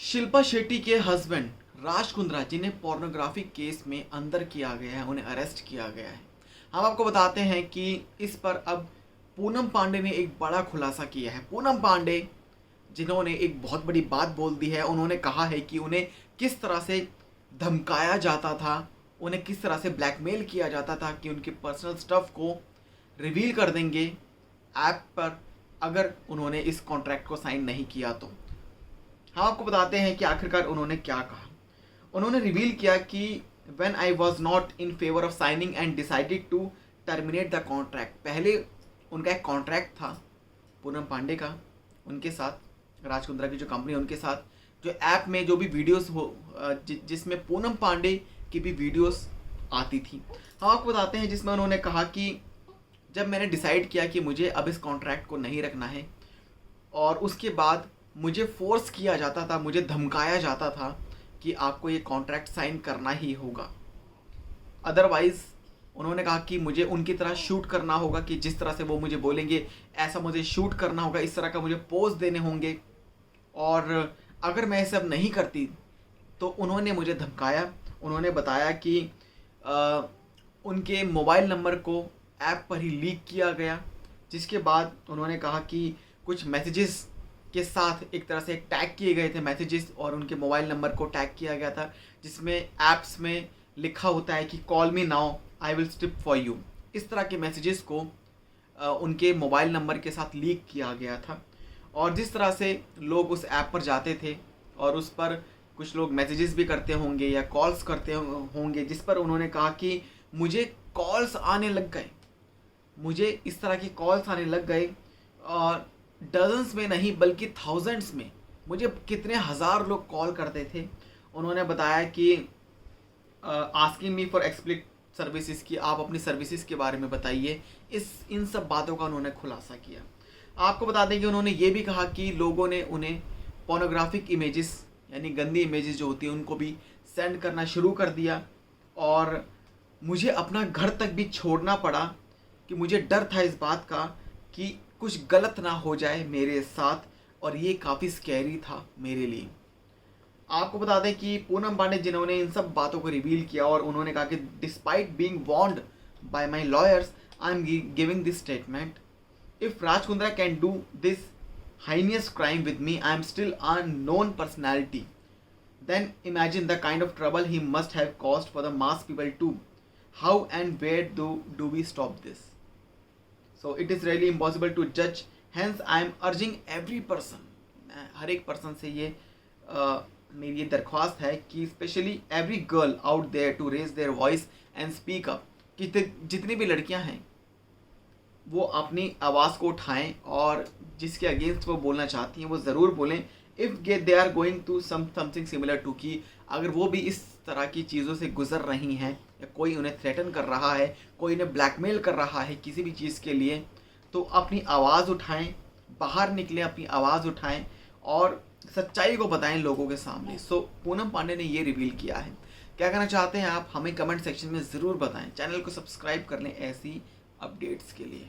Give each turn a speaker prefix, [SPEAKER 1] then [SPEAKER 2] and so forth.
[SPEAKER 1] शिल्पा शेट्टी के हस्बैंड राज कुंद्रा जिन्हें pornography case में अंदर किया गया है, उन्हें अरेस्ट किया गया है। हम आपको बताते हैं कि इस पर अब पूनम पांडे ने एक बड़ा खुलासा किया है। पूनम पांडे जिन्होंने एक बहुत बड़ी बात बोल दी है, उन्होंने कहा है कि उन्हें किस तरह से धमकाया जाता था, उन्हें किस तरह से ब्लैकमेल किया जाता था कि उनके पर्सनल स्टफ को रिवील कर देंगे ऐप पर अगर उन्होंने इस कॉन्ट्रैक्ट को साइन नहीं किया तो। हम आपको बताते हैं कि आखिरकार उन्होंने क्या कहा। उन्होंने रिवील किया कि when I was not in favour of signing and decided to terminate the contract. पहले उनका एक कॉन्ट्रैक्ट था पूनम पांडे का उनके साथ, राज कुंद्रा की जो कंपनी उनके साथ, जो ऐप में जो भी वीडियोस हो जिसमें पूनम पांडे की भी वीडियोस आती थी। हम आपको बताते हैं जिसमें उन्होंने कहा कि जब मैंने डिसाइड किया कि मुझे अब इस कॉन्ट्रैक्ट को नहीं रखना है और उसके बाद मुझे फोर्स किया जाता था, मुझे धमकाया जाता था कि आपको ये कॉन्ट्रैक्ट साइन करना ही होगा, अदरवाइज़ उन्होंने कहा कि मुझे उनकी तरह शूट करना होगा, कि जिस तरह से वो मुझे बोलेंगे ऐसा मुझे शूट करना होगा, इस तरह का मुझे पोज देने होंगे, और अगर मैं सब नहीं करती तो उन्होंने मुझे धमकाया। उन्होंने बताया कि उनके मोबाइल नंबर को ऐप पर ही लीक किया गया, जिसके बाद उन्होंने कहा कि कुछ मैसेजेस के साथ एक तरह से टैग किए गए थे मैसेजेस, और उनके मोबाइल नंबर को टैग किया गया था, जिसमें ऐप्स में लिखा होता है कि call me now I will strip for you. इस तरह के मैसेजेस को उनके मोबाइल नंबर के साथ लीक किया गया था, और जिस तरह से लोग उस ऐप पर जाते थे और उस पर कुछ लोग मैसेजेस भी करते होंगे या कॉल्स करते होंगे, जिस पर उन्होंने कहा कि मुझे कॉल्स आने लग गए, मुझे इस तरह की कॉल्स आने लग गए, और डजन्स में नहीं बल्कि थाउजेंड्स में, मुझे कितने हज़ार लोग कॉल करते थे। उन्होंने बताया कि आस्किंग मी फॉर एक्सप्लिक सर्विसेज, की आप अपनी सर्विसेज के बारे में बताइए। इन सब बातों का उन्होंने खुलासा किया। आपको बता दें कि उन्होंने ये भी कहा कि लोगों ने उन्हें पोर्नोग्राफिक इमेजेस यानी गंदी इमेजेस जो होती हैं उनको भी सेंड करना शुरू कर दिया, और मुझे अपना घर तक भी छोड़ना पड़ा कि मुझे डर था इस बात का कि कुछ गलत ना हो जाए मेरे साथ, और ये काफ़ी स्कैरी था मेरे लिए। आपको बता दें कि पूनम पांडे जिन्होंने इन सब बातों को रिवील किया, और उन्होंने कहा कि despite being warned by my lawyers I am giving this statement. If Raj Kundra can do this heinous crime with me, I am still a known personality, then imagine the kind of trouble he must have caused for the mass people too. How and where do we stop this? So it is really impossible to judge. Hence I am urging every person, हर एक person से ये मेरी ये दरख्वास्त है कि specially every girl out there to raise their voice and speak up, कि जितनी भी लड़कियां हैं वो अपनी आवाज़ को उठाएं, और जिसके अगेंस्ट वो बोलना चाहती हैं वो ज़रूर बोलें। If they are going to something similar to, कि अगर वो भी इस तरह की चीज़ों से गुजर रही हैं, या कोई उन्हें थ्रेटन कर रहा है, कोई उन्हें ब्लैकमेल कर रहा है किसी भी चीज़ के लिए, तो अपनी आवाज़ उठाएं, बाहर निकलें, अपनी आवाज़ उठाएं और सच्चाई को बताएं लोगों के सामने। सो पूनम पांडे ने ये रिवील किया है। क्या कहना चाहते हैं आप, हमें कमेंट सेक्शन में ज़रूर बताएं। चैनल को सब्सक्राइब कर लें ऐसी अपडेट्स के लिए।